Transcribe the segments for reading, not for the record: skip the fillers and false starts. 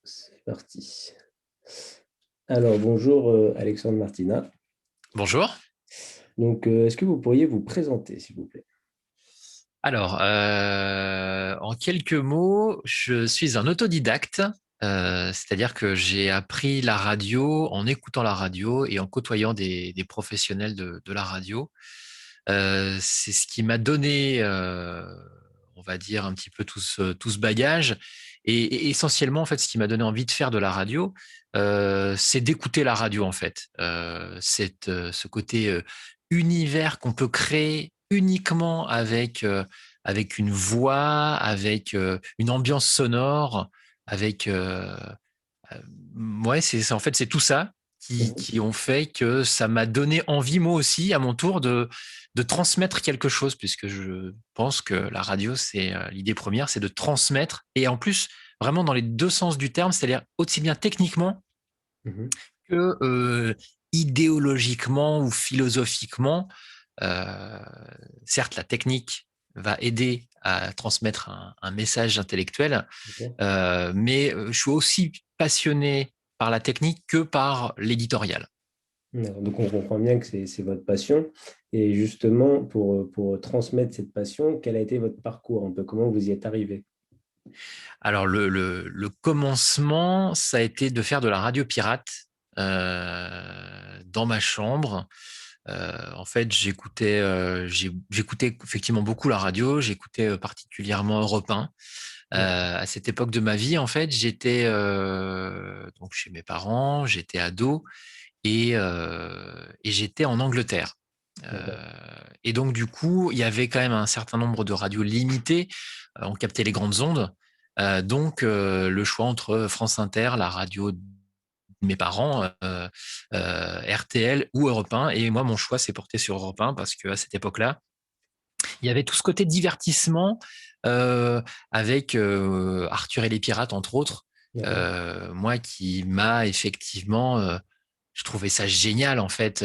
C'est parti. Alors, bonjour Alexandre Martina. Bonjour. Donc, est-ce que vous pourriez vous présenter, s'il vous plaît? Alors, en quelques mots, je suis un autodidacte, c'est-à-dire que j'ai appris la radio en écoutant la radio et en côtoyant des professionnels de la radio. C'est ce qui m'a donné, on va dire, un petit peu tout ce bagage. Et essentiellement, en fait, ce qui m'a donné envie de faire de la radio, c'est d'écouter la radio, en fait. Ce côté univers qu'on peut créer uniquement avec une voix, avec une ambiance sonore, avec ouais, en fait c'est tout ça Mhm. qui ont fait que ça m'a donné envie moi aussi à mon tour de transmettre quelque chose, puisque je pense que la radio c'est l'idée première, c'est de transmettre, et en plus vraiment dans les deux sens du terme, c'est-à-dire aussi bien techniquement Mhm. que idéologiquement ou philosophiquement. Euh, Certes, la technique va aider à transmettre un message intellectuel, Ok. mais je suis aussi passionné par la technique que par l'éditorial. Alors, donc, on comprend bien que c'est votre passion. Et justement, pour transmettre cette passion, quel a été votre parcours un peu? Comment vous y êtes arrivé? Alors, le commencement, ça a été de faire de la radio pirate dans ma chambre. En fait, j'écoutais effectivement beaucoup la radio, j'écoutais particulièrement Europe 1. À cette époque de ma vie, en fait, j'étais donc chez mes parents, j'étais ado et j'étais en Angleterre. D'accord. Et donc, du coup, il y avait quand même un certain nombre de radios limitées. On captait les grandes ondes. Donc, le choix entre France Inter, la radio de mes parents, RTL ou Europe 1. Et moi, mon choix s'est porté sur Europe 1 parce qu'à cette époque-là, il y avait tout ce côté divertissement avec Arthur et les pirates, entre autres. D'accord. Moi qui m'a effectivement, je trouvais ça génial en fait.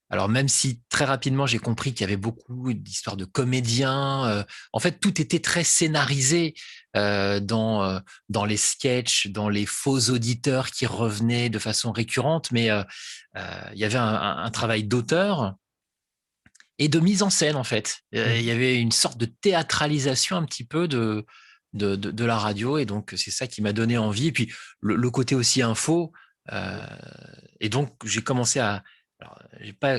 Alors même si très rapidement j'ai compris qu'il y avait beaucoup d'histoires de comédiens, en fait tout était très scénarisé dans les sketchs, dans les faux auditeurs qui revenaient de façon récurrente, mais il y avait un travail d'auteur et de mise en scène en fait. Il y Mhm. avait une sorte de théâtralisation un petit peu de la radio, et donc c'est ça qui m'a donné envie. Et puis le côté aussi info. Euh, et donc j'ai commencé à. Alors, j'ai pas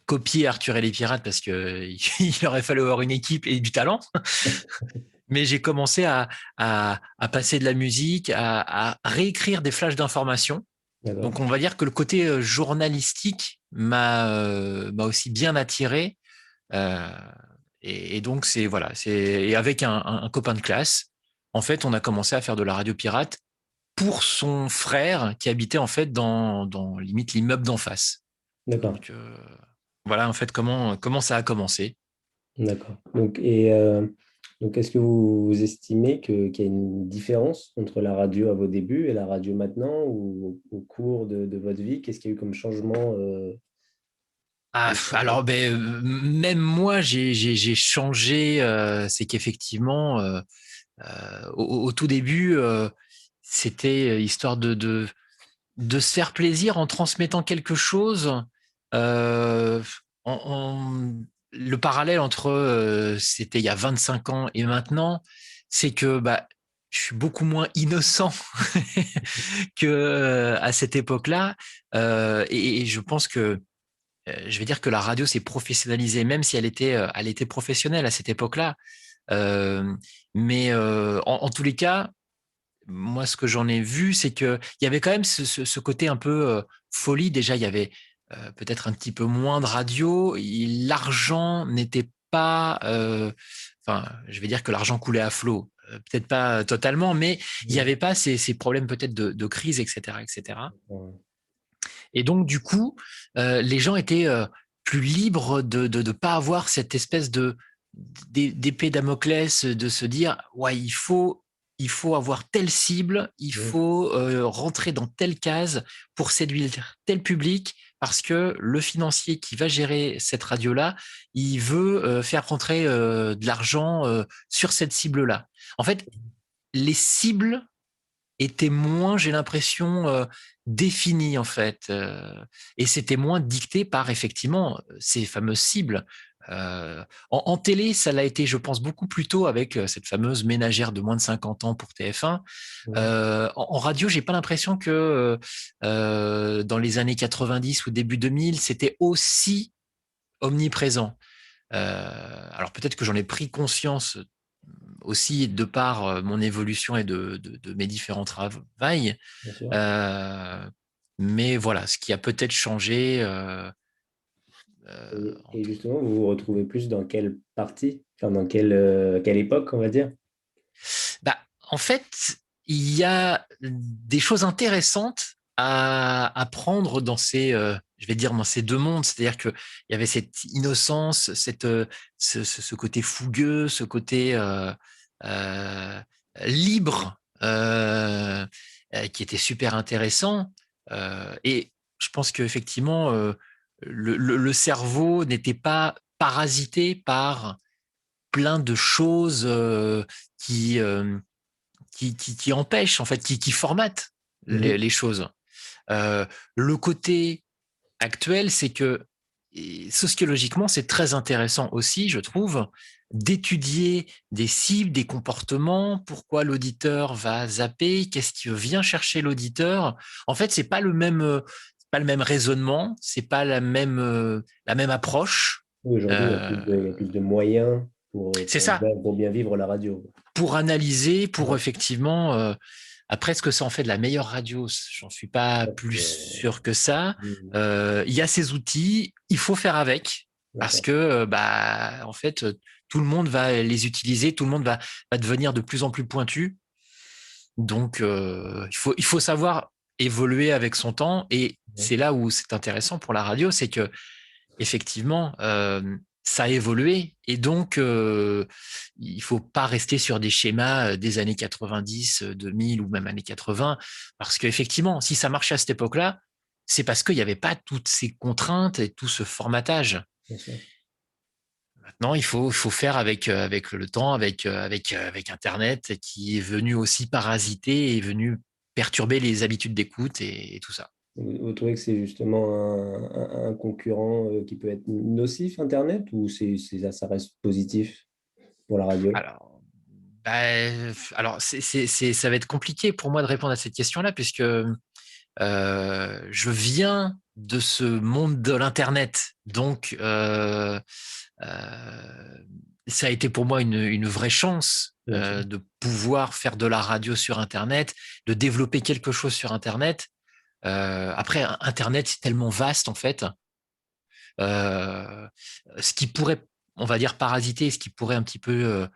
copié Arthur et les pirates parce que il aurait fallu avoir une équipe et du talent, mais j'ai commencé à passer de la musique, à réécrire des flashs d'informations. D'accord. Donc on va dire que le côté journalistique m'a aussi bien attiré. euh, et donc c'est voilà, et avec un copain de classe, en fait, on a commencé à faire de la radio pirate pour son frère qui habitait en fait dans limite l'immeuble d'en face. D'accord. Donc voilà en fait comment ça a commencé. D'accord. Donc, est-ce que vous estimez qu'il y a une différence entre la radio à vos débuts et la radio maintenant ou au cours de votre vie? Qu'est-ce qu'il y a eu comme changement Alors important? ben même moi j'ai changé. C'est qu'effectivement au tout début c'était histoire de se faire plaisir en transmettant quelque chose. Euh, le parallèle entre c'était il y a 25 ans et maintenant, c'est que bah, je suis beaucoup moins innocent que à cette époque-là. Et je pense que je vais dire que la radio s'est professionnalisée, même si elle était professionnelle à cette époque-là. Euh, mais en tous les cas, moi, ce que j'en ai vu, c'est que il y avait quand même ce côté un peu folie. Déjà, il y avait peut-être un petit peu moins de radio. L'argent n'était pas. Enfin, je vais dire que l'argent coulait à flot. Peut-être pas totalement, mais il n'y avait pas ces problèmes peut-être de crise, etc., etc. Ouais. Et donc, du coup, les gens étaient plus libres de pas avoir cette espèce d'épée Damoclès, de se dire ouais il faut avoir telle cible, il Ouais. faut rentrer dans telle case pour séduire tel public, parce que le financier qui va gérer cette radio là, il veut faire rentrer de l'argent sur cette cible là. En fait, les cibles était moins, j'ai l'impression, défini en fait, et c'était moins dicté par effectivement ces fameuses cibles. En télé, ça l'a été, je pense, beaucoup plus tôt avec cette fameuse ménagère de moins de 50 ans pour TF1. Ouais, En radio, j'ai pas l'impression que dans les années 90 ou début 2000, c'était aussi omniprésent. Alors peut-être que j'en ai pris conscience aussi de par mon évolution et de mes différents travails. bien sûr. Euh, mais voilà, ce qui a peut-être changé. Et justement, vous vous retrouvez plus dans quelle partie? Enfin, dans quelle époque, on va dire? Bah, en fait, il y a des choses intéressantes à apprendre dans je vais dire, dans ces deux mondes. C'est-à-dire qu'il y avait cette innocence, ce côté fougueux, ce côté euh, libre, qui était super intéressant. Et je pense qu'effectivement, le cerveau n'était pas parasité par plein de choses qui, euh, qui empêchent, en fait, qui formatent Mhm. les choses. Le côté actuel, c'est que sociologiquement, c'est très intéressant aussi, je trouve, d'étudier des cibles, des comportements, pourquoi l'auditeur va zapper, qu'est-ce qui vient chercher l'auditeur. En fait, c'est pas le même raisonnement, c'est pas la même approche. Oui, aujourd'hui, Euh, il y a plus de moyens c'est ça. pour bien vivre la radio. Pour analyser, pour Ouais. effectivement. Après, est-ce que ça en fait de la meilleure radio? J'en suis pas plus Euh, sûr que ça. hmm, Il y a ces outils, il faut faire avec parce d'accord. que bah en fait tout le monde va les utiliser, tout le monde va devenir de plus en plus pointu. Donc il faut savoir évoluer avec son temps et Ouais, c'est là où c'est intéressant pour la radio, c'est que effectivement, ça a évolué et donc il faut pas rester sur des schémas des années 90, 2000 ou même années 80 parce qu'effectivement, si ça marchait à cette époque-là, c'est parce qu'il n'y avait pas toutes ces contraintes et tout ce formatage. bien sûr. Maintenant, faut faire avec le temps, avec Internet qui est venu aussi parasiter et est venu perturber les habitudes d'écoute et tout ça. Vous trouvez que c'est justement un concurrent qui peut être nocif, Internet, ou ça reste positif pour la radio? Alors, bah, alors ça va être compliqué pour moi de répondre à cette question-là, puisque je viens de ce monde de l'Internet. Donc, ça a été pour moi une vraie chance Bien sûr. de pouvoir faire de la radio sur Internet, de développer quelque chose sur Internet. Après, Internet, c'est tellement vaste, en fait. Euh, ce qui pourrait, on va dire, parasiter, ce qui pourrait un petit peu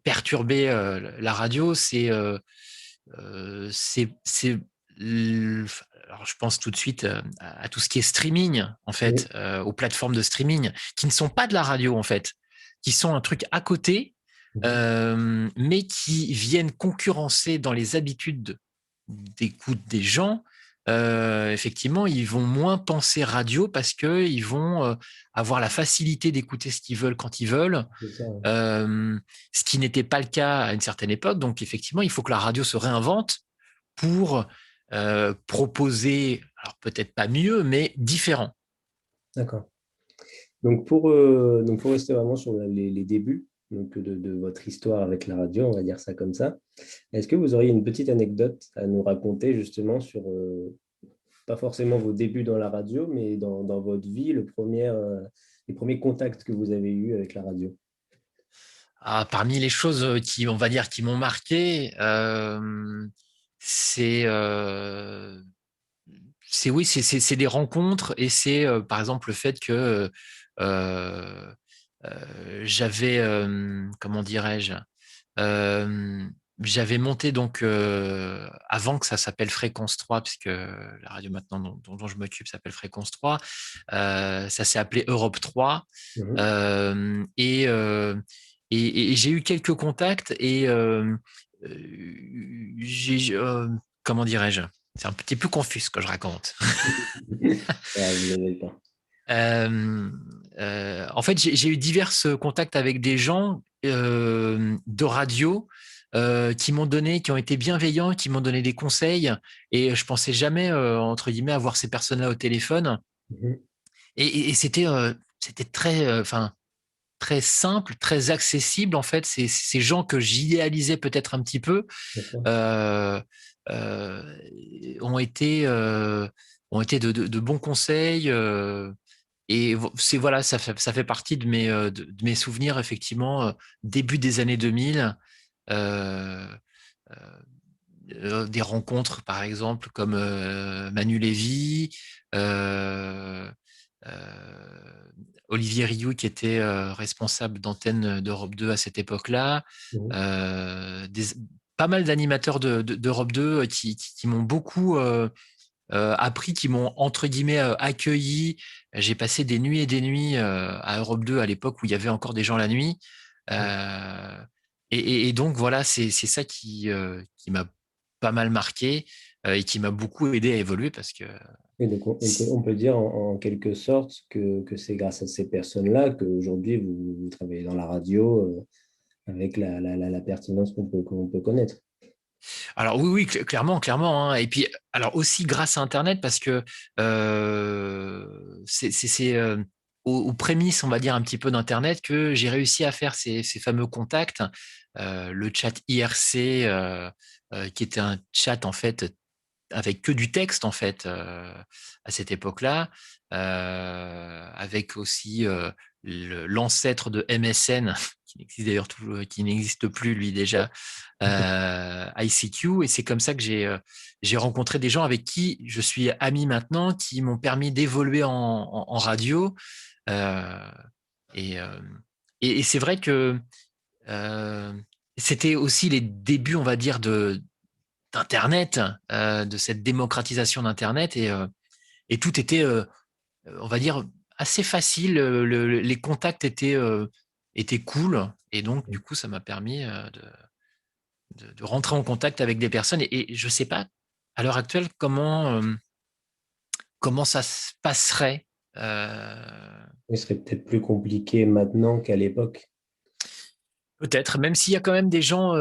perturber la radio, c'est alors je pense tout de suite à tout ce qui est streaming en Oui. fait, aux plateformes de streaming qui ne sont pas de la radio en fait, qui sont un truc à côté, Mhm. mais qui viennent concurrencer dans les habitudes d'écoute des gens. Effectivement, ils vont moins penser radio parce que ils vont avoir la facilité d'écouter ce qu'ils veulent quand ils veulent, C'est ça, hein. ce qui n'était pas le cas à une certaine époque. Donc, effectivement, il faut que la radio se réinvente pour proposer, alors peut-être pas mieux, mais différent. D'accord. Donc pour rester vraiment sur les débuts de votre histoire avec la radio, on va dire ça comme ça, est-ce que vous auriez une petite anecdote à nous raconter justement sur, pas forcément vos débuts dans la radio, mais dans votre vie, les premiers contacts que vous avez eus avec la radio? Ah, parmi les choses qui, on va dire, qui m'ont marqué, c'est oui, c'est des rencontres et c'est par exemple le fait que euh, j'avais, comment dirais-je, euh, j'avais monté donc avant que ça s'appelle Fréquence 3, puisque la radio maintenant dont je m'occupe s'appelle Fréquence 3, ça s'est appelé Europe 3 Mhm. euh, et, euh, et j'ai eu quelques contacts et comment dirais-je, c'est un petit peu confus ce que je raconte. Ah, vous avez le temps. Euh, en fait, j'ai eu divers contacts avec des gens de radio qui ont été bienveillants, qui m'ont donné des conseils. Et je pensais jamais, entre guillemets, avoir ces personnes-là au téléphone. Mhm. Et c'était très simple, très accessible en fait. Ces gens que j'idéalisais peut-être un petit peu D'accord. euh, euh, ont été de bons conseils. C'est voilà, ça fait partie de mes souvenirs effectivement début des années 2000. Euh, euh, des rencontres par exemple comme Manu Lévy, euh, euh, Olivier Rioux qui était responsable d'antenne d'Europe 2 à cette époque-là, Mhm. euh, des, pas mal d'animateurs d'Europe 2 qui m'ont beaucoup appris, qui m'ont entre guillemets accueilli. J'ai passé des nuits et des nuits à Europe 2 à l'époque où il y avait encore des gens la nuit. Euh, et donc voilà, c'est ça qui m'a pas mal marqué et qui m'a beaucoup aidé à évoluer parce que Et donc, on peut dire en quelque sorte que c'est grâce à ces personnes-là qu'aujourd'hui, vous travaillez dans la radio avec la pertinence qu'on peut connaître. alors oui, oui, clairement, clairement, hein. Et puis, alors aussi grâce à Internet, parce que c'est aux prémices, on va dire, un petit peu d'Internet que j'ai réussi à faire ces fameux contacts. Le chat IRC, qui était un chat en fait avec que du texte en fait à cette époque-là, avec aussi l'ancêtre de MSN qui n'existe d'ailleurs qui n'existe plus lui déjà, ICQ, et c'est comme ça que j'ai rencontré des gens avec qui je suis ami maintenant, qui m'ont permis d'évoluer en radio, euh, et, euh, et c'est vrai que euh, c'était aussi les débuts, on va dire, d'Internet, de cette démocratisation d'Internet, et tout était, on va dire, assez facile. Les contacts étaient cool, et donc du coup, ça m'a permis de rentrer en contact avec des personnes. Et je sais pas à l'heure actuelle comment ça se passerait. Il serait peut-être plus compliqué maintenant qu'à l'époque. Peut-être, même s'il y a quand même des gens,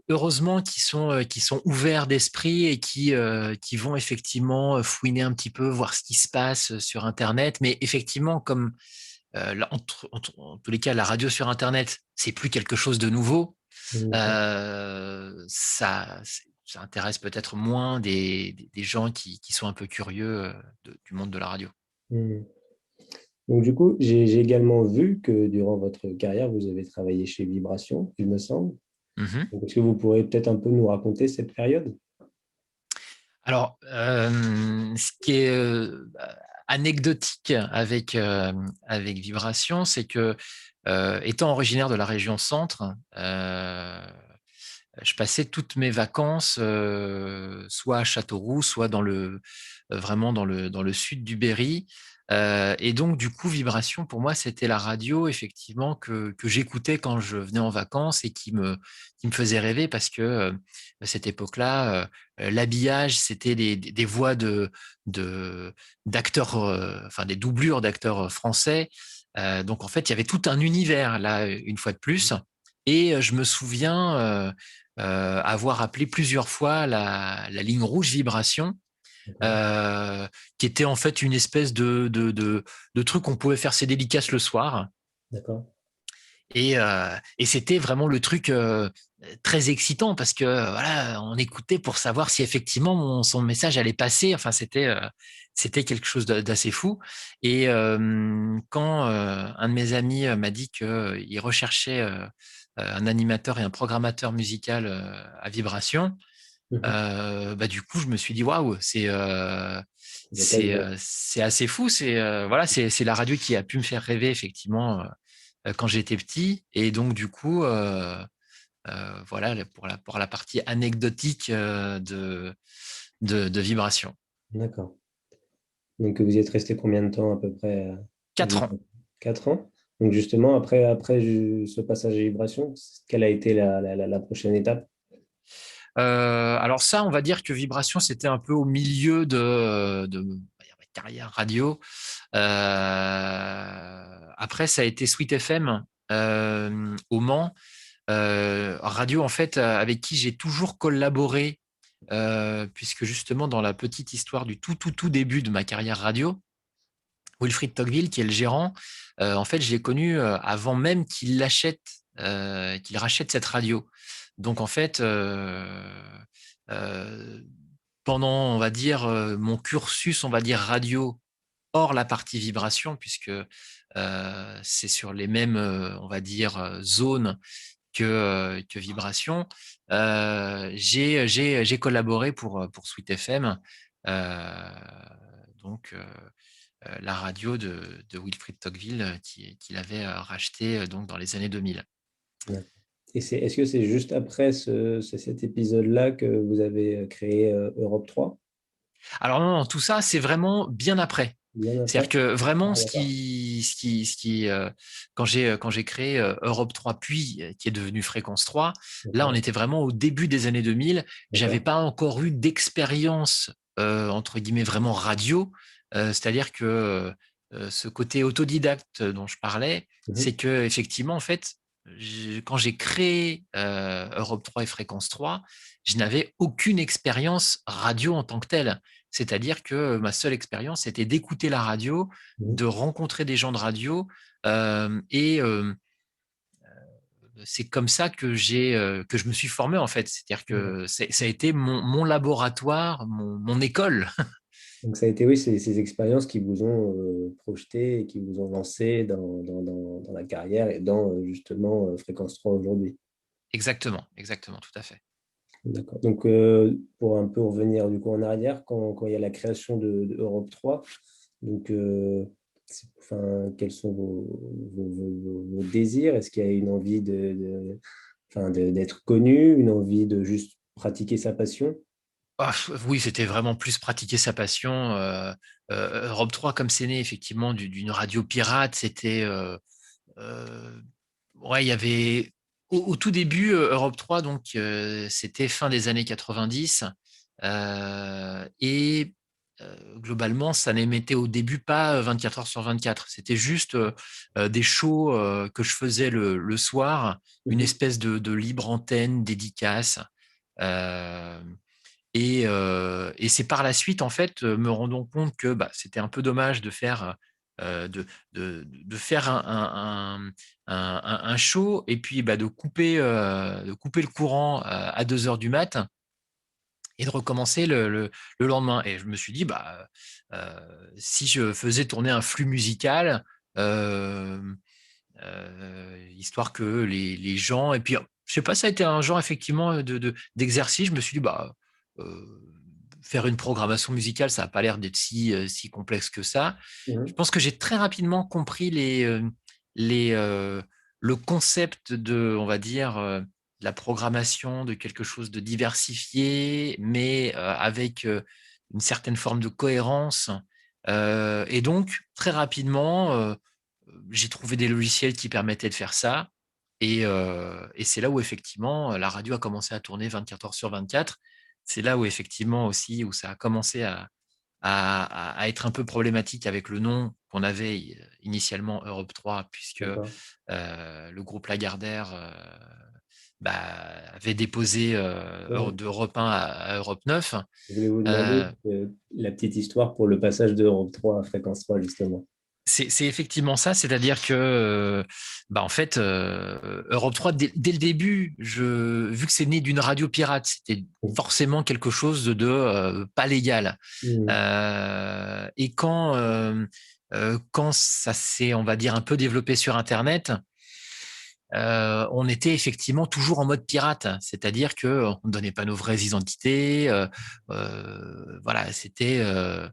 heureusement, qui sont ouverts d'esprit et qui vont effectivement fouiner un petit peu, voir ce qui se passe sur Internet. Mais effectivement, comme en tous les cas, la radio sur Internet, c'est plus quelque chose de nouveau. D'accord. Ça intéresse peut-être moins des gens qui sont un peu curieux du monde de la radio. Hmm. Donc, du coup, j'ai également vu que durant votre carrière, vous avez travaillé chez Vibration, il me semble. Mhm. Donc, est-ce que vous pourrez peut-être un peu nous raconter cette période? Alors, ce qui est anecdotique avec Vibration, c'est que étant originaire de la région centre, je passais toutes mes vacances soit à Châteauroux, soit vraiment dans le sud du Berry. Et donc, du coup, Vibration, pour moi, c'était la radio, effectivement, que j'écoutais quand je venais en vacances et qui me faisait rêver parce que à cette époque-là, l'habillage, c'était des voix d'acteurs, enfin des doublures d'acteurs français. Donc, en fait, il y avait tout un univers, là, une fois de plus. Et je me souviens avoir appelé plusieurs fois la ligne rouge Vibration, D'accord. euh, qui était en fait une espèce de truc qu'on pouvait faire ses dédicaces le soir. D'accord. Et c'était vraiment le truc très excitant parce que voilà, on écoutait pour savoir si effectivement son message allait passer. Enfin, c'était quelque chose d'assez fou. Et quand un de mes amis m'a dit qu'il recherchait un animateur et un programmateur musical à Vibration, Mhm. bah du coup, je me suis dit waouh, L'occasion. c'est assez fou. Voilà, c'est la radio qui a pu me faire rêver effectivement quand j'étais petit. Et donc du coup, voilà pour la partie anecdotique de Vibration. D'accord. Donc, vous y êtes resté combien de temps à peu près? 4 ans. 4 ans. Donc, justement, après ce passage à Vibration, quelle a été la prochaine étape? Alors ça, on va dire que Vibration, c'était un peu au milieu de ma carrière radio. Après, ça a été Sweet FM au Mans. radio en fait avec qui j'ai toujours collaboré, puisque justement dans la petite histoire du tout début de ma carrière radio, Wilfried Tocqueville, qui est le gérant, en fait, je l'ai connu avant même qu'il rachète cette radio. Donc, en fait, euh, pendant, on va dire, mon cursus, on va dire, radio, hors la partie vibration, puisque c'est sur les mêmes, on va dire, zones que vibration, j'ai collaboré pour Sweet FM. Donc, la radio de Wilfried Tocqueville qu'il avait racheté donc dans les années 2000. Ouais. Et est-ce que c'est juste après cet épisode-là que vous avez créé Europe 3? Alors non, tout ça, c'est vraiment bien après. Bien C'est-à-dire après? que vraiment, Ah, d'accord. quand j'ai créé Europe 3, puis qui est devenu Fréquence 3, là, on D'accord. était vraiment au début des années 2000. J'avais D'accord. pas encore eu d'expérience, entre guillemets, vraiment radio. C'est-à-dire que ce côté autodidacte dont je parlais, c'est Mhm. que effectivement, en fait, quand j'ai créé Europe 3 et Fréquence 3, je n'avais aucune expérience radio en tant que telle. C'est-à-dire que ma seule expérience, c'était d'écouter la radio, Mhm. de rencontrer des gens de radio, et c'est comme ça que je me suis formé en fait. C'est-à-dire que ça a été mon laboratoire, mon école. Donc, ça a été, oui, ces expériences qui vous ont projeté et qui vous ont lancé dans la carrière et dans justement Fréquence 3 aujourd'hui. Exactement, tout à fait. D'accord. Donc, pour un peu revenir du coup en arrière, quand il y a la création de Europe 3, donc, enfin, quels sont vos désirs? Est-ce qu'il y a une envie enfin, d'être connu, une envie de juste pratiquer sa passion? Ah, oui, c'était vraiment plus pratiquer sa passion. Europe 3, comme c'est né effectivement d'une radio pirate, c'était euh, ouais, il y avait au tout début Europe 3, donc c'était fin des années 90, et globalement, ça n'émettait au début pas 24 heures sur 24. C'était juste des shows que je faisais le soir, une Mhm. espèce de libre antenne dédicace. Euh, et c'est par la suite, en fait, me rendant compte que bah, c'était un peu dommage de faire, de faire un show et puis bah, de couper le courant à 2 heures du mat et de recommencer le lendemain. Et je me suis dit, bah, si je faisais tourner un flux musical, euh, histoire que les gens, et puis je sais pas, ça a été un genre effectivement d'exercice. Je me suis dit, bah, euh, faire une programmation musicale, ça n'a pas l'air d'être si complexe que ça. Je Mhm. pense que j'ai très rapidement compris les, le concept on va dire, de la programmation, de quelque chose de diversifié, mais avec une certaine forme de cohérence. Et donc, très rapidement, j'ai trouvé des logiciels qui permettaient de faire ça. Et c'est là où effectivement la radio a commencé à tourner 24 heures sur 24. C'est là où effectivement aussi où ça a commencé à être un peu problématique avec le nom qu'on avait initialement Europe 3, puisque D'accord. le groupe Lagardère bah, avait déposé Ouais. d'Europe 1 à Europe 9. Je voulais vous demander Euh, la petite histoire pour le passage d'Europe 3 à Fréquence 3, justement. C'est effectivement ça, c'est-à-dire que bah en fait Europe 3 dès le début, vu que c'est né d'une radio pirate, c'était forcément quelque chose de pas légal. Mhm. Et quand ça s'est, on va dire, un peu développé sur Internet, on était effectivement toujours en mode pirate, c'est-à-dire que on ne donnait pas nos vraies identités, voilà, c'était euh,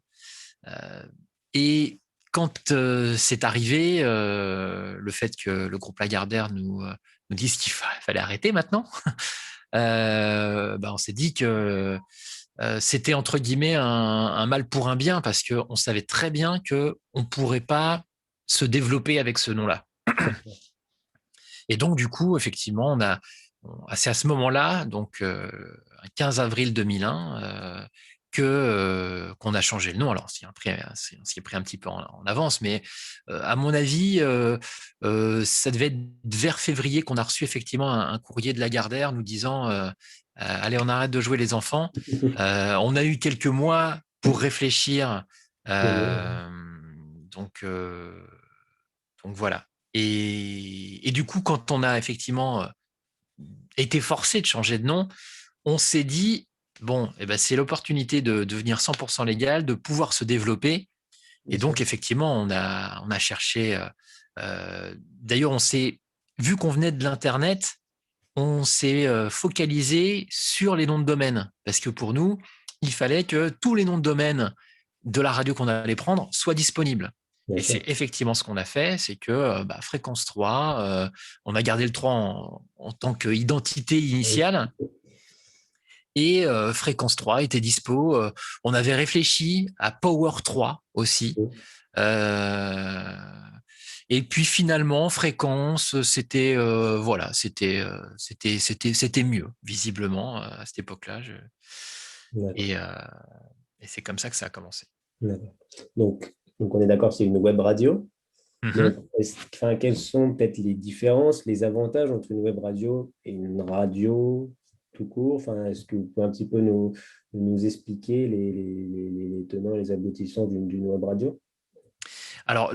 et quand c'est arrivé, le fait que le groupe Lagardère nous dise qu'il fallait arrêter maintenant, bah, on s'est dit que c'était entre guillemets un mal pour un bien parce qu'on savait très bien qu'on ne pourrait pas se développer avec ce nom-là. Et donc, du coup, effectivement, c'est à ce moment-là, donc un 15 avril 2001, qu'on a changé le nom. Alors, on s'y est pris un petit peu en avance, mais à mon avis, ça devait être vers février qu'on a reçu effectivement un courrier de Lagardère nous disant allez, on arrête de jouer les enfants. On a eu quelques mois pour réfléchir. Mhm. Euh, donc, euh, donc voilà. Et du coup, quand on a effectivement été forcé de changer de nom, on s'est dit, bon, eh ben, c'est l'opportunité de devenir 100% légal, de pouvoir se développer. Bien Et sûr. donc, effectivement, on a cherché. D'ailleurs, vu qu'on venait de l'Internet, on s'est focalisé sur les noms de domaine. Parce que pour nous, il fallait que tous les noms de domaine de la radio qu'on allait prendre soient disponibles. Bien Et sûr. c'est effectivement ce qu'on a fait, c'est que Fréquence 3, on a gardé le 3 en tant qu'identité initiale, et Fréquence 3 était dispo. On avait réfléchi à Power 3 aussi. Euh, et puis finalement, Fréquence, c'était mieux visiblement à cette époque-là. D'accord. Et, euh, et c'est comme ça que ça a commencé. D'accord. Donc, on est d'accord, c'est une web radio. Donc, Mhm. enfin, quelles sont peut-être les différences, les avantages entre une web radio et une radio tout court? Enfin, est-ce que vous pouvez un petit peu nous expliquer les tenants et les aboutissants d'une web radio? Alors,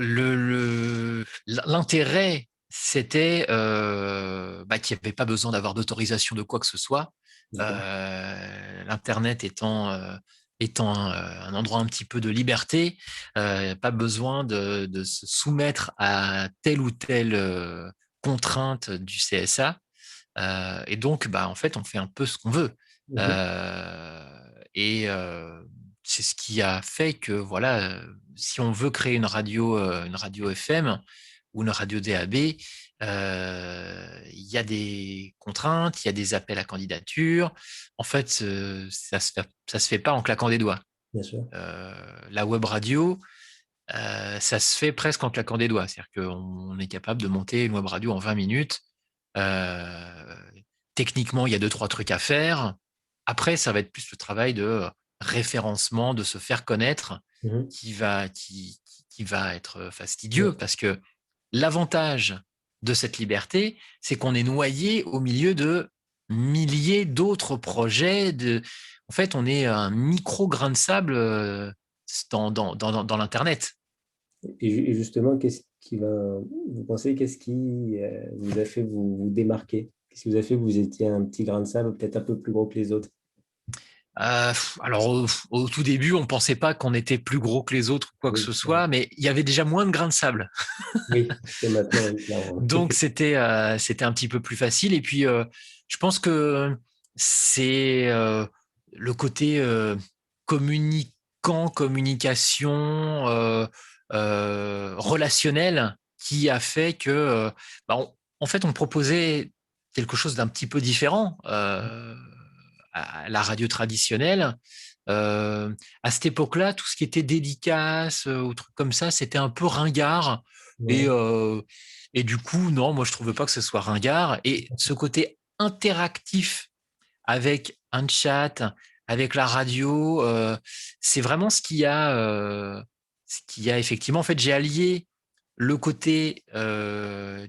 l'intérêt, c'était qu'il n'y avait pas besoin d'avoir d'autorisation de quoi que ce soit. D'accord. L'Internet étant un endroit un petit peu de liberté, pas besoin de se soumettre à telle ou telle contrainte du CSA. Et donc, en fait, on fait un peu ce qu'on veut. Mhm. Euh, et c'est ce qui a fait que, voilà, si on veut créer une radio FM ou une radio DAB, il y a des contraintes, il y a des appels à candidature. En fait, ça se fait pas en claquant des doigts. Bien sûr. La web radio, ça se fait presque en claquant des doigts. C'est-à-dire qu'on est capable de monter une web radio en 20 minutes. Euh, Techniquement, il y a deux, trois trucs à faire. Après, ça va être plus le travail de référencement, de se faire connaître, Mhm. qui va être Bien fastidieux parce que l'avantage de cette liberté, c'est qu'on est noyé au milieu de milliers d'autres projets. En fait, on est un micro grain de sable dans l'Internet. Et justement, vous pensez, qu'est-ce qui vous a fait vous démarquer? Qu'est-ce qui vous a fait que vous étiez un petit grain de sable, peut-être un peu plus gros que les autres? Alors, au tout début, on pensait pas qu'on était plus gros que les autres ou quoi que Oui, ce soit, mais il y avait déjà moins de grains de sable. oui, que maintenant, oui, clairement. Donc, c'était un petit peu plus facile. Et puis, je pense que c'est le côté communication, relationnel qui a fait que, en fait, on proposait quelque chose d'un petit peu différent à la radio traditionnelle. Euh, à cette époque-là, tout ce qui était dédicace ou trucs comme ça, c'était un peu ringard. Et, Ouais, euh, et du coup, non, moi, je trouvais pas que ce soit ringard. Et ce côté interactif avec un chat, avec la radio, c'est vraiment ce qui a effectivement, en fait, j'ai allié le côté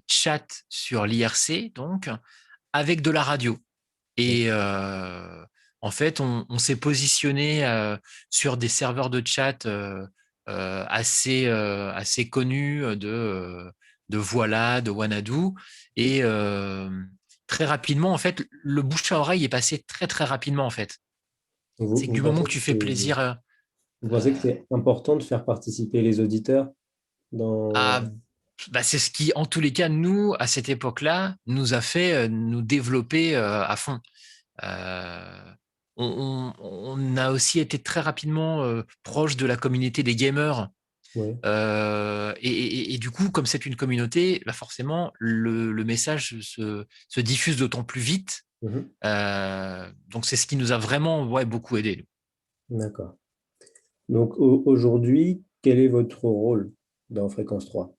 chat sur l'IRC, donc, avec de la radio. Et en fait, on s'est positionné sur des serveurs de chat assez connus de Voilà, de Wanadu. Et très rapidement, en fait, le bouche à oreille est passé très, très rapidement, en fait. Vous, C'est que vous du moment pensez que tu que fais plaisir vous pensez que euh, c'est important de faire participer les auditeurs dans... à c'est ce qui, en tous les cas, nous, à cette époque-là, nous a fait nous développer à fond. Euh, on a aussi été très rapidement proche de la communauté des gamers. Ouais. Et du coup, comme c'est une communauté, forcément, le message se diffuse d'autant plus vite. Mhm. Donc, c'est ce qui nous a vraiment beaucoup aidé. D'accord. Donc aujourd'hui, quel est votre rôle dans Fréquence 3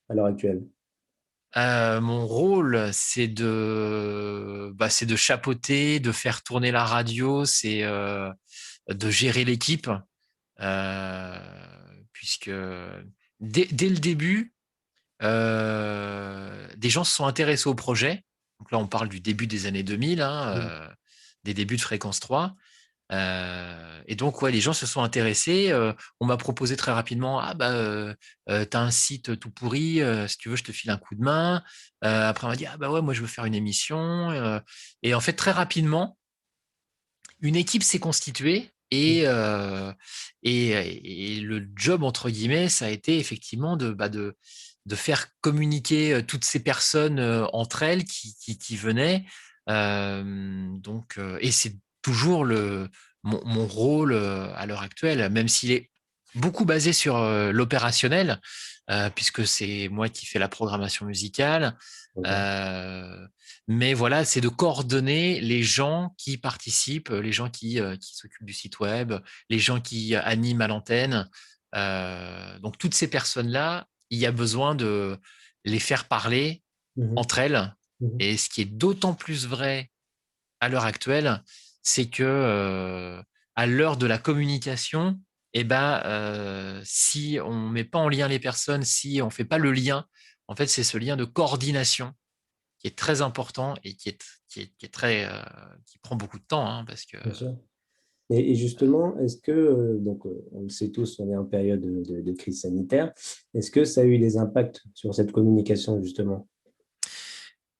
à l'heure actuelle? Mon rôle, c'est de chapeauter, de faire tourner la radio. de gérer l'équipe, puisque dès le début, des gens se sont intéressés au projet. Donc là, on parle du début des années 2000, hein, Mmh. des débuts de Fréquence 3. Et donc, ouais, les gens se sont intéressés. On m'a proposé très rapidement, ah bah, t'as un site tout pourri, si tu veux, je te file un coup de main. Après, on m'a dit, ah bah ouais, moi je veux faire une émission. Et en fait, très rapidement, une équipe s'est constituée. Et le job, entre guillemets, ça a été effectivement de faire communiquer toutes ces personnes entre elles qui venaient. Et c'est toujours mon rôle à l'heure actuelle, même s'il est beaucoup basé sur l'opérationnel, puisque c'est moi qui fais la programmation musicale. D'accord. Euh, mais voilà, c'est de coordonner les gens qui participent, les gens qui s'occupent du site web, les gens qui animent à l'antenne. Donc toutes ces personnes-là, il y a besoin de les faire parler Mmh. entre elles. Mmh. Et ce qui est d'autant plus vrai à l'heure actuelle, c'est que à l'heure de la communication, eh ben, si on met pas en lien les personnes, si on fait pas le lien, en fait, c'est ce lien de coordination qui est très important et qui est très, qui prend beaucoup de temps, hein, parce que Bien sûr. Et justement, est-ce que, donc, on le sait tous, on est en période de crise sanitaire. Est-ce que ça a eu des impacts sur cette communication, justement?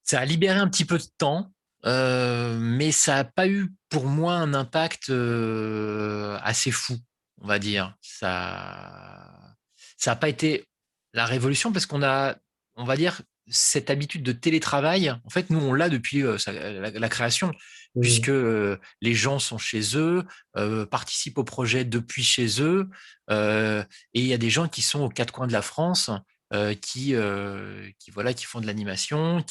ça a libéré un petit peu de temps, mais ça n'a pas eu pour moi un impact assez fou, on va dire. Ça a pas été la révolution parce qu'on a, on va dire, cette habitude de télétravail. En fait, nous, on l'a depuis la création, Mmh. puisque les gens sont chez eux, participent au projet depuis chez eux, et il y a des gens qui sont aux quatre coins de la France, voilà, qui font de l'animation,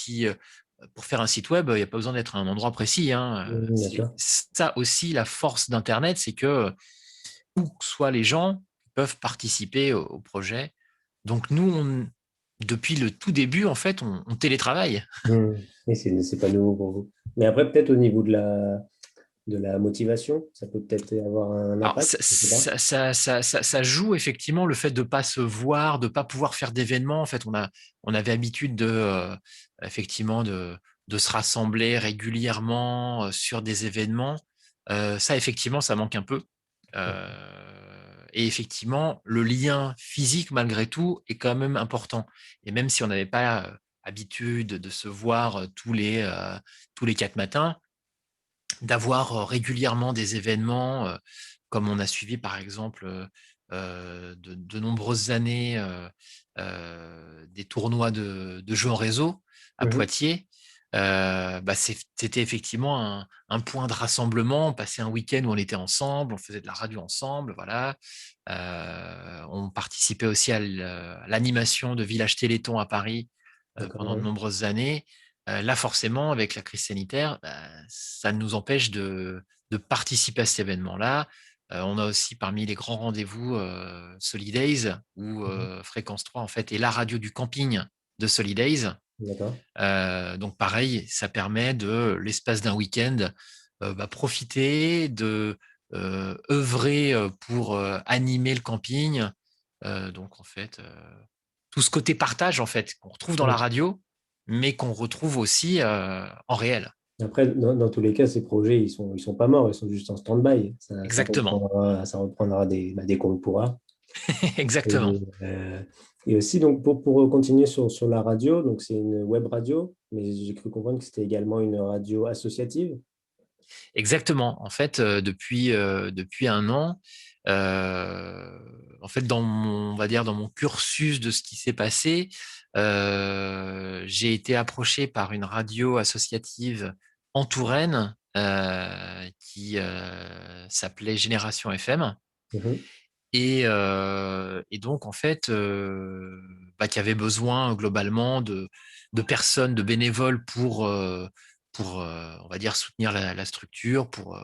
pour faire un site web, il n'y a pas besoin d'être à un endroit précis, hein. Mmh, C'est d'accord. ça aussi la force d'Internet, c'est que où que soient les gens peuvent participer au projet. Donc nous, depuis le tout début, en fait, on télétravaille. Mmh. Et c'est pas nouveau pour vous. Mais après, peut-être au niveau de la motivation, ça peut peut-être avoir un Alors, impact, je sais pas. ça joue effectivement le fait de pas se voir, de pas pouvoir faire d'événements. En fait, on avait habitude effectivement, de se rassembler régulièrement sur des événements. Ça, effectivement, ça manque un peu. Et effectivement, le lien physique, malgré tout, est quand même important. Et même si on n'avait pas habitude de se voir tous les 4 matins, d'avoir régulièrement des événements, comme on a suivi par exemple de nombreuses années des tournois de jeux en réseau à Mmh. Poitiers. Bah, c'était effectivement un point de rassemblement. On passait un week-end où on était ensemble, on faisait de la radio ensemble, voilà. On participait aussi à l'animation de Village Téléthon à Paris D'accord, pendant de oui. nombreuses années. Là, forcément, avec la crise sanitaire, bah, ça nous empêche de participer à cet événement-là. On a aussi parmi les grands rendez-vous Solidays, où Mmh. Fréquence 3 en fait est la radio du camping de Solidays. D'accord. Donc pareil, ça permet de l'espace d'un week-end profiter de œuvrer pour animer le camping. Donc en fait, tout ce côté partage en fait qu'on retrouve dans la Oui. radio, mais qu'on retrouve aussi en réel. Après, dans tous les cas, ces projets, ils sont pas morts, ils sont juste en stand-by. Exactement, Ça reprendra dès qu'on le pourra. exactement. Et, et aussi, donc, pour continuer sur la radio, donc c'est une web radio, mais j'ai cru comprendre que c'était également une radio associative. Exactement. En fait, depuis un an, en fait, on va dire, dans mon cursus de ce qui s'est passé, j'ai été approché par une radio associative en Touraine qui s'appelait Génération FM. Mhm. Et donc, en fait, qui avait besoin globalement de personnes, de bénévoles pour on va dire, soutenir la structure, pour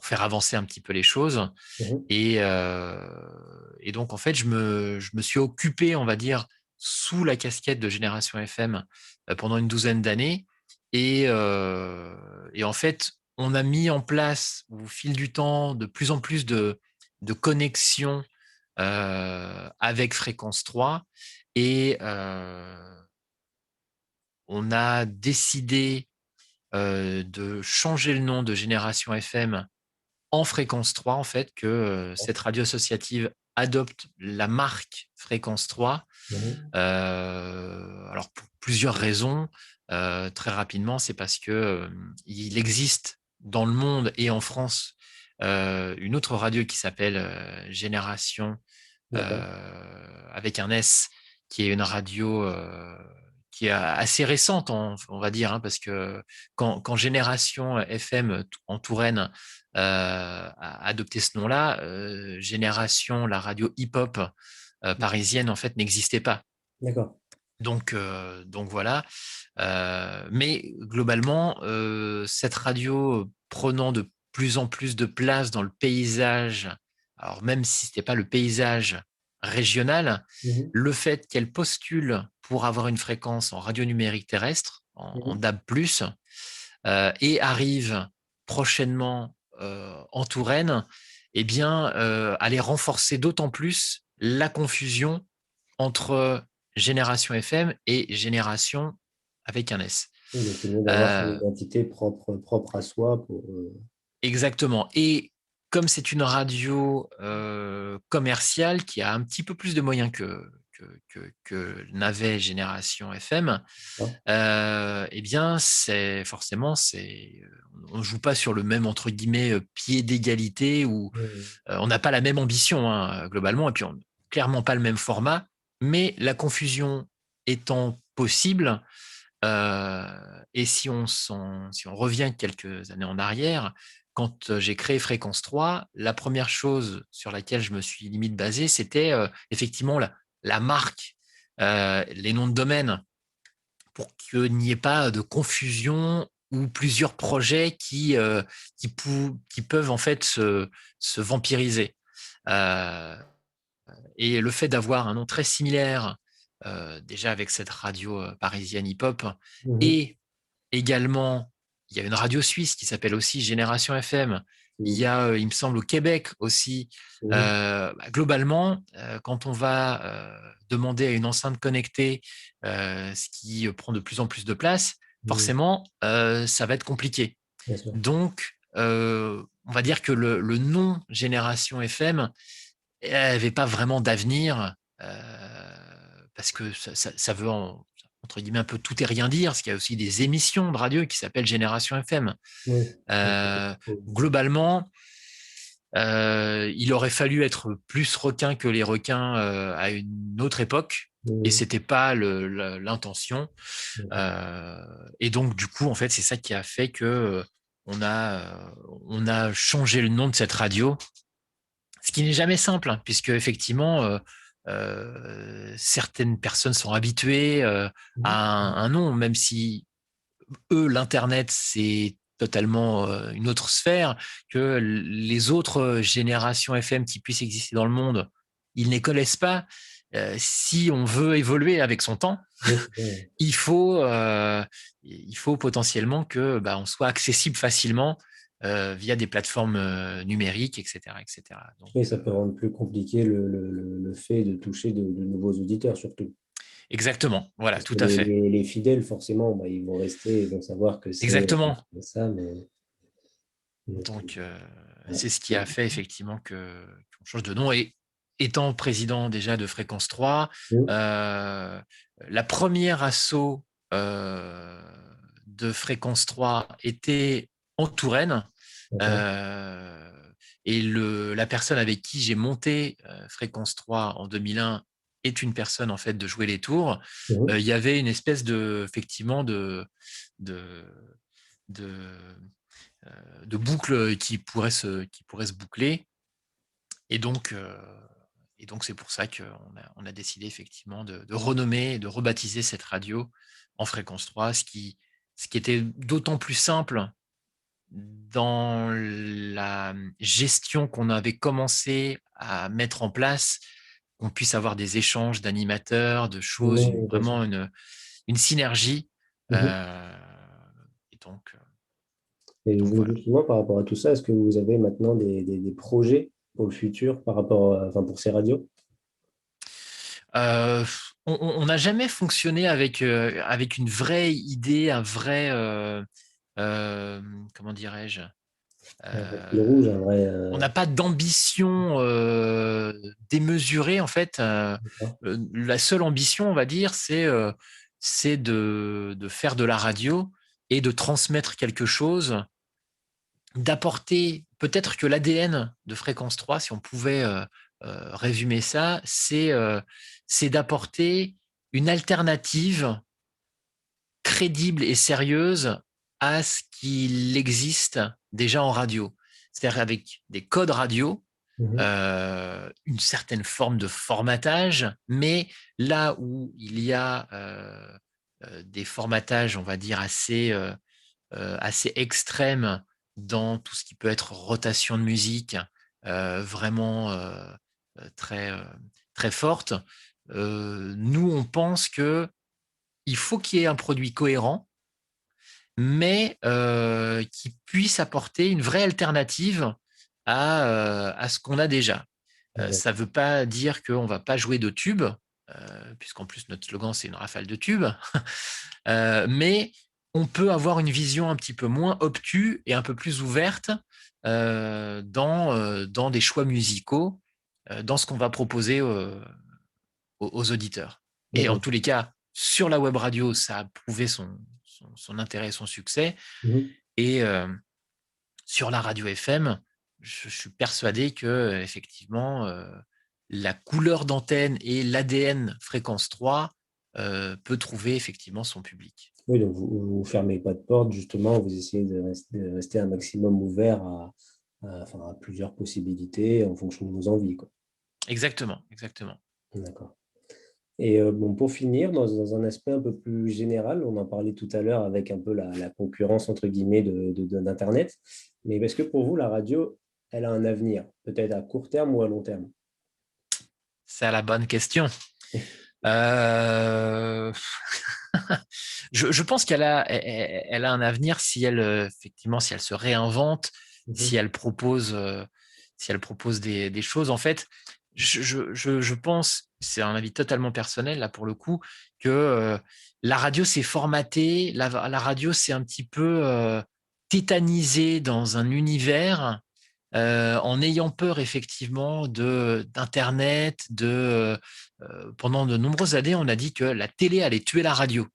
faire avancer un petit peu les choses. Mhm. Et donc, en fait, je me suis occupé, on va dire, sous la casquette de Génération FM pendant une douzaine d'années. Et en fait, on a mis en place au fil du temps de plus en plus de connexions avec Fréquence 3 et on a décidé de changer le nom de Génération FM en Fréquence 3, en fait, que cette radio associative adopte la marque Fréquence 3. Mhm. Alors, pour plusieurs raisons. Très rapidement, c'est parce que il existe dans le monde et en France une autre radio qui s'appelle Génération D'accord. avec un S, qui est une radio qui est assez récente, on va dire, hein, parce que quand Génération FM en Touraine a adopté ce nom-là, Génération, la radio hip-hop parisienne, en fait, n'existait pas. D'accord. Donc voilà. Mais globalement, cette radio prenant de plus en plus de place dans le paysage, alors même si ce n'était pas le paysage régional, Mhm. le fait qu'elle postule pour avoir une fréquence en radio numérique terrestre, en Mhm. DAB+, et arrive prochainement en Touraine, eh bien, allait renforcer d'autant plus la confusion entre Génération FM et Génération avec un S. Oui, donc c'est mieux d'avoir son Euh, identité propre à soi pour. Exactement. Et comme c'est une radio commerciale qui a un petit peu plus de moyens que n'avait Génération FM, Ah. eh bien, on ne joue pas sur le même entre guillemets pied d'égalité où Mhm. on n'a pas la même ambition globalement, et puis clairement pas le même format, mais la confusion étant possible, et si on revient quelques années en arrière, quand j'ai créé Fréquence 3, la première chose sur laquelle je me suis limite basé, c'était effectivement la marque, les noms de domaine, pour qu'il n'y ait pas de confusion ou plusieurs projets qui peuvent en fait se vampiriser. Euh, et le fait d'avoir un nom très similaire, déjà avec cette radio parisienne hip-hop, Mhm. et également, il y a une radio suisse qui s'appelle aussi Génération FM. Il y Mhm. a, il me semble, au Québec aussi. Mhm. Globalement, quand on va demander à une enceinte connectée, ce qui prend de plus en plus de place, Mhm. forcément, ça va être compliqué. Bien sûr. Donc, on va dire que le nom Génération FM n'avait pas vraiment d'avenir parce que ça veut entre guillemets un peu tout et rien dire, parce qu'il y a aussi des émissions de radio qui s'appellent Génération FM. Oui. Euh, Globalement, il aurait fallu être plus requin que les requins à une autre époque, et Mhm. c'était pas l'intention. D'accord. Euh, et donc du coup, en fait, c'est ça qui a fait que on a changé le nom de cette radio, ce qui n'est jamais simple, hein, puisque effectivement, certaines personnes sont habituées Mhm. à un nom, même si eux, l'Internet, c'est totalement une autre sphère, que les autres générations FM qui puissent exister dans le monde, ils ne les connaissent pas. Si on veut évoluer avec son temps, Oui, c'est ça, ouais. il faut potentiellement que on soit accessible facilement via des plateformes numériques, etc., etc. Donc, Oui, ça peut rendre plus compliqué le fait de toucher de nouveaux auditeurs, surtout. exactement, voilà, Parce tout que à fait. les fidèles, forcément, bah, ils vont rester, ils vont savoir que c'est Exactement. ça, mais. Donc, Donc, ouais. c'est ce qui a fait effectivement qu'on change de nom. Et étant président déjà de Fréquence 3, Mhm. euh, la première asso euh, de Fréquence 3 était en Touraine. D'accord. Euh, et la personne avec qui j'ai monté Fréquence 3 en 2001 est une personne en fait de Jouer les Tours. Mhm. Il y avait une espèce de, effectivement, de, de, de boucle qui pourrait se boucler. Et donc, c'est pour ça qu'on a décidé effectivement de renommer et de rebaptiser cette radio en Fréquence 3, ce qui était d'autant plus simple dans la gestion qu'on avait commencé à mettre en place, qu'on puisse avoir des échanges d'animateurs, de choses, Oui, bien sûr. vraiment une synergie. Mhm. Euh, et donc, Et Donc voilà. justement, par rapport à tout ça, est-ce que vous avez maintenant des projets pour le futur par rapport, enfin, pour ces radios? Euh, on n'a jamais fonctionné avec une vraie idée, un vrai, euh, comment dirais-je, Un fil rouge, un vrai. on n'a pas d'ambition démesurée en fait. D'accord. La seule ambition, on va dire, c'est de faire de la radio et de transmettre quelque chose, d'apporter peut-être que l'ADN de Fréquence 3, si on pouvait résumer ça, c'est d'apporter une alternative crédible et sérieuse à ce qu'il existe déjà en radio. C'est-à-dire avec des codes radio, Mhm. une certaine forme de formatage, mais là où il y a des formatages, on va dire, assez extrêmes dans tout ce qui peut être rotation de musique, vraiment très, très forte, nous, on pense que il faut qu'il y ait un produit cohérent, mais qui puisse apporter une vraie alternative à ce qu'on a déjà. Ça ne veut pas dire qu'on ne va pas jouer de tubes, puisqu'en plus notre slogan c'est une rafale de tubes, mais on peut avoir une vision un petit peu moins obtuse et un peu plus ouverte dans des choix musicaux, dans ce qu'on va proposer aux auditeurs. Et en D'accord. tous les cas, sur la web radio, ça a prouvé son intérêt et son succès. Mhm. Et sur la radio FM, je suis persuadé que effectivement, la couleur d'antenne et l'ADN fréquence 3 peut trouver effectivement son public. Oui, donc vous ne fermez pas de porte, justement, vous essayez de rester un maximum ouvert enfin, à plusieurs possibilités en fonction de vos envies, quoi. Exactement, exactement. D'accord. Et bon, pour finir, dans un aspect un peu plus général, on en parlait tout à l'heure avec un peu la concurrence, entre guillemets, d'Internet, mais est-ce que pour vous, la radio, elle a un avenir, peut-être à court terme ou à long terme? C'est la bonne question. Euh, je pense elle a un avenir si elle, effectivement, si elle se réinvente, si Mhm. elle propose, des choses. En fait, je pense, c'est un avis totalement personnel là pour le coup, que la radio s'est formatée, la radio s'est un petit peu tétanisée dans un univers en ayant peur effectivement d'internet, pendant de nombreuses années, on a dit que la télé allait tuer la radio.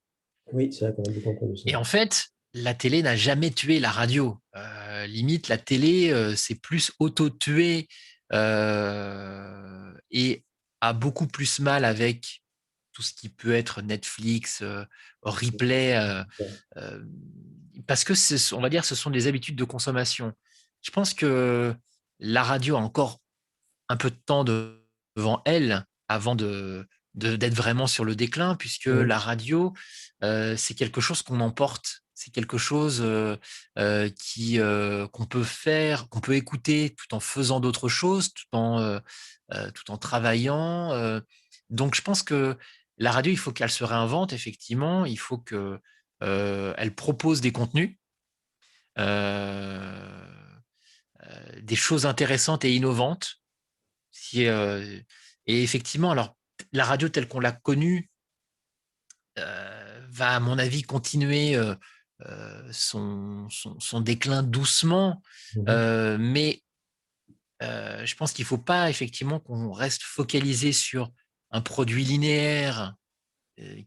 Oui, c'est vrai qu'on a beaucoup entendu ça. Et en fait, la télé n'a jamais tué la radio. Limite, la télé s'est plus auto-tuée et a beaucoup plus mal avec tout ce qui peut être Netflix, replay, euh, parce que on va dire, ce sont des habitudes de consommation. Je pense que la radio a encore un peu de temps devant elle avant d'être vraiment sur le déclin, puisque Mhm. la radio, c'est quelque chose qu'on emporte. C'est quelque chose qu'on peut faire, qu'on peut écouter tout en faisant d'autres choses, tout en travaillant. Donc, je pense que la radio, il faut qu'elle se réinvente, effectivement. Il faut que elle propose des contenus, euh, des choses intéressantes et innovantes. Si, et effectivement, alors, la radio telle qu'on l'a connue va, à mon avis, continuer son déclin doucement. Mhm. Mais je pense qu'il ne faut pas effectivement qu'on reste focalisé sur un produit linéaire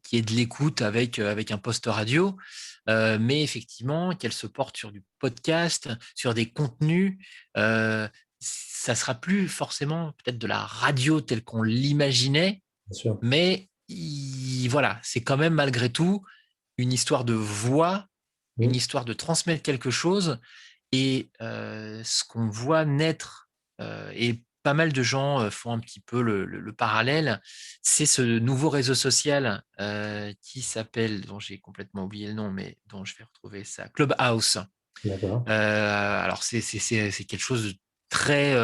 qui est de l'écoute avec un poste radio, mais effectivement qu'elle se porte sur du podcast, sur des contenus. Ça sera plus forcément peut-être de la radio telle qu'on l'imaginait, Bien sûr. mais voilà, c'est quand même malgré tout une histoire de voix, une Mhm. histoire de transmettre quelque chose. Et ce qu'on voit naître, et pas mal de gens font un petit peu le parallèle, c'est ce nouveau réseau social qui s'appelle, dont j'ai complètement oublié le nom, mais dont je vais retrouver ça, Clubhouse. D'accord. Alors, c'est quelque chose de très,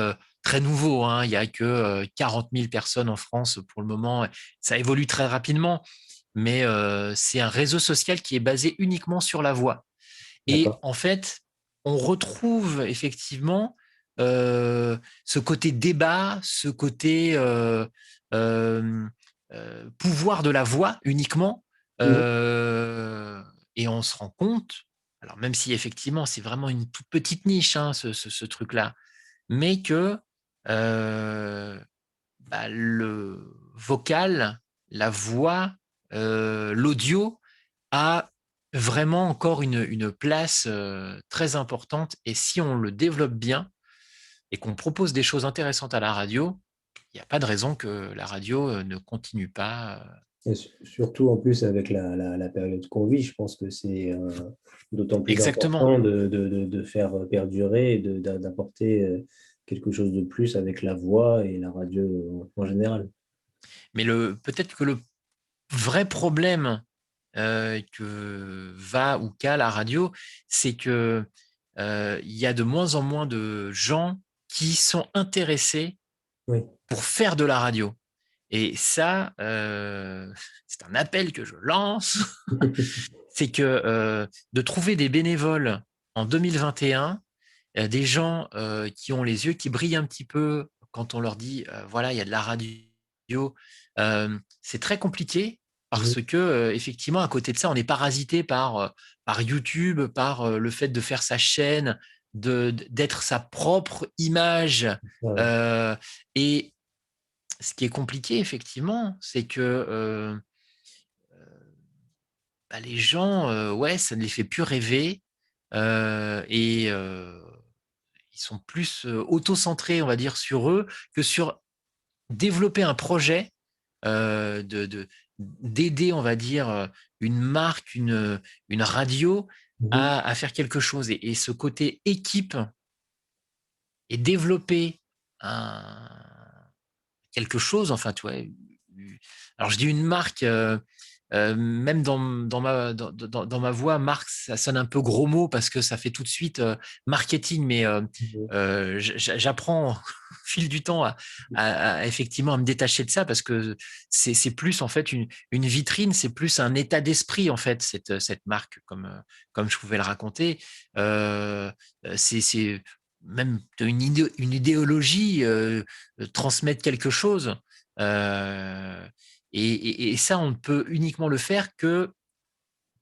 très nouveau, hein. Il n'y a que 40 000 personnes en France pour le moment. Ça évolue très rapidement, mais c'est un réseau social qui est basé uniquement sur la voix. Et D'accord. en fait, on retrouve effectivement ce côté débat, ce côté pouvoir de la voix uniquement. Mhm. euh, et on se rend compte, alors même si effectivement c'est vraiment une toute petite niche, hein, ce truc-là, mais que le vocal, la voix, l'audio a vraiment encore une place très importante. Et si on le développe bien et qu'on propose des choses intéressantes à la radio, il n'y a pas de raison que la radio ne continue pas. Et surtout en plus avec la période qu'on vit, je pense que c'est d'autant plus Exactement. important de faire perdurer et d'apporter quelque chose de plus avec la voix et la radio en général. Mais peut-être que le vrai problème que va ou qu'a la radio, c'est que il y a de moins en moins de gens qui sont intéressés Oui. pour faire de la radio. Et ça, c'est un appel que je lance, c'est que de trouver des bénévoles en 2021, des gens qui ont les yeux qui brillent un petit peu quand on leur dit, voilà, il y a de la radio, c'est très compliqué Mhm. parce que effectivement, à côté de ça, on est parasité par YouTube, par le fait de faire sa chaîne, d'être sa propre image. Ouais. euh, et ce qui est compliqué, effectivement, c'est que les gens, ouais, ça ne les fait plus rêver et ils sont plus auto-centrés, on va dire, sur eux que sur développer un projet, d'aider, on va dire, une marque, une radio Mhm. à faire quelque chose. Et ce côté équipe et développer un, quelque chose, enfin, tu vois. Alors, je dis une marque, même dans ma voix, marque, ça sonne un peu gros mot parce que ça fait tout de suite marketing, mais Mhm. j'apprends au fil du temps effectivement à me détacher de ça parce que c'est plus en fait une vitrine, c'est plus un état d'esprit en fait, cette marque, comme je pouvais le raconter. C'est même une idéologie, transmettre quelque chose. Euh, et ça, on ne peut uniquement le faire que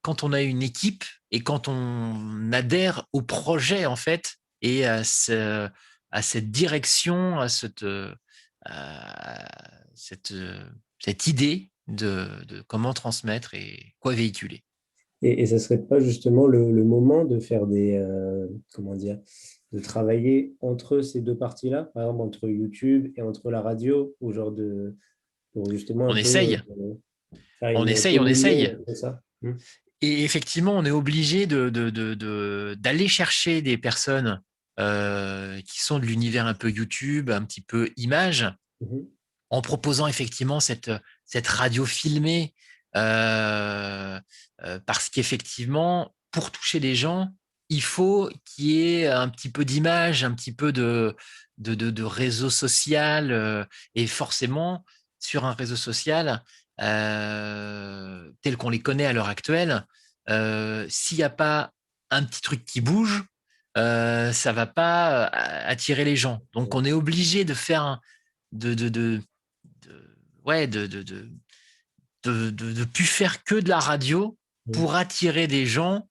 quand on a une équipe et quand on adhère au projet, en fait, et à cette direction, à cette idée de comment transmettre et quoi véhiculer. Et ça serait pas justement le moment de faire comment dire, de travailler entre ces deux parties-là, par exemple entre YouTube et entre la radio, ou genre pour justement un On peu essaye, faire on une essaye, on communion essaye. entre ça. Hmm. Et effectivement, on est obligé d'aller chercher des personnes qui sont de l'univers un peu YouTube, un petit peu image, Mhm. en proposant effectivement cette radio filmée, parce qu'effectivement, pour toucher les gens, il faut qu'il y ait un petit peu d'image, un petit peu de réseau social, et forcément, sur un réseau social tel qu'on les connaît à l'heure actuelle, s'il n'y a pas un petit truc qui bouge, ça va pas attirer les gens. Donc, on est obligé de faire de, de, de, ouais, de plus faire que de la radio Mhm. pour attirer des gens.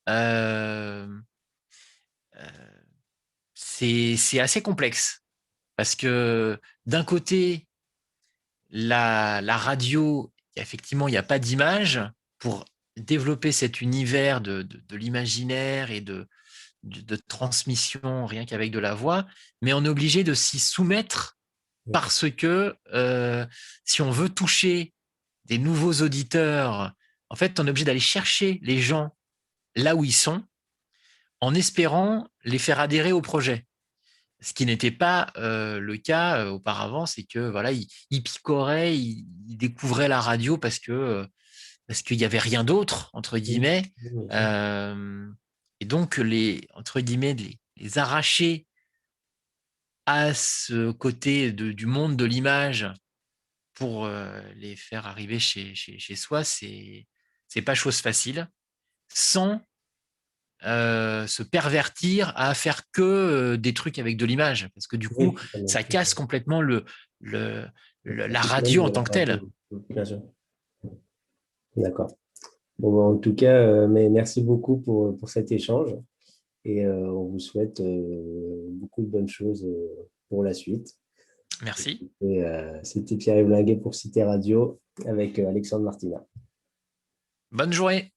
euh, euh, c'est assez complexe parce que d'un côté, la radio, effectivement, il n'y a pas d'image pour développer cet univers de l'imaginaire et de transmission rien qu'avec de la voix, mais on est obligé de s'y soumettre Oui. parce que si on veut toucher des nouveaux auditeurs, en fait, on est obligé d'aller chercher les gens là où ils sont en espérant les faire adhérer au projet. Ce qui n'était pas le cas auparavant, c'est que voilà, ils picoraient, ils découvraient la radio parce qu'il y avait rien d'autre entre Mhm. guillemets, Mhm, bien sûr. euh, et donc les entre guillemets les arracher à ce côté du monde de l'image pour les faire arriver chez soi, c'est pas chose facile, sans se pervertir à faire que des trucs avec de l'image, parce que du coup, Oui, totalement. ça casse complètement Le la principe même radio en de la tant que telle. radio. Bien sûr. D'accord. Bon, bah, en tout cas, mais merci beaucoup pour cet échange et on vous souhaite beaucoup de bonnes choses pour la suite. Merci. Et, c'était Pierre-Yves Linguet pour Cité Radio avec Alexandre Martina. Bonne journée.